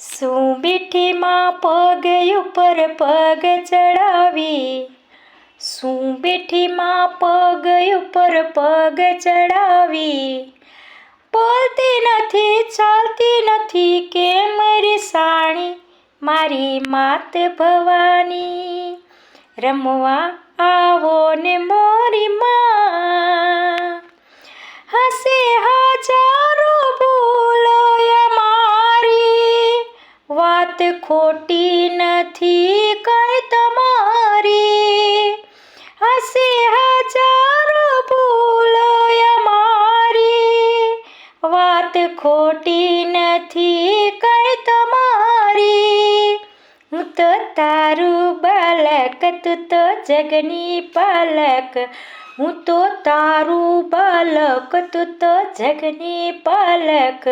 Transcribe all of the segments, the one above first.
શું બેઠી માં પગ ઉપર પગ ચડાવી, શું બેઠી માં પગ ઉપર પગ ચડાવી, બોલતી નથી ચાલતી નથી કેમ રીસાણી, મારી માત ભવાની, રમવા આવો ને મોરી માં, હસે હજારો ભૂલો અમારી, વાત ખોટી નથી કઈ તમારી, હસે હજારો ભૂલો અમારી, વાત ખોટી નથી કઈ તમારી, હું તો તારું બાલક તું તો જગની પાલક, હું તો તારું બાલક તું તો જગની પાલક,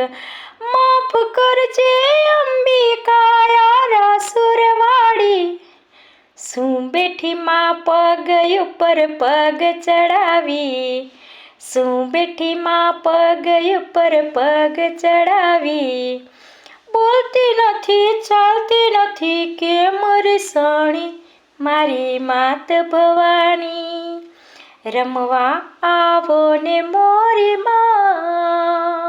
માફ કરજે અંબિકા સુરવાળી, શું બેઠી માં પગ ઉપર પગ ચડાવી, શું બેઠી માં પગ ઉપર પગ ચડાવી, બોલતી નથી ચાલતી નથી કેમ રીસાણી, મારી માત ભવાની, રમવા આવો ને મોરી માં.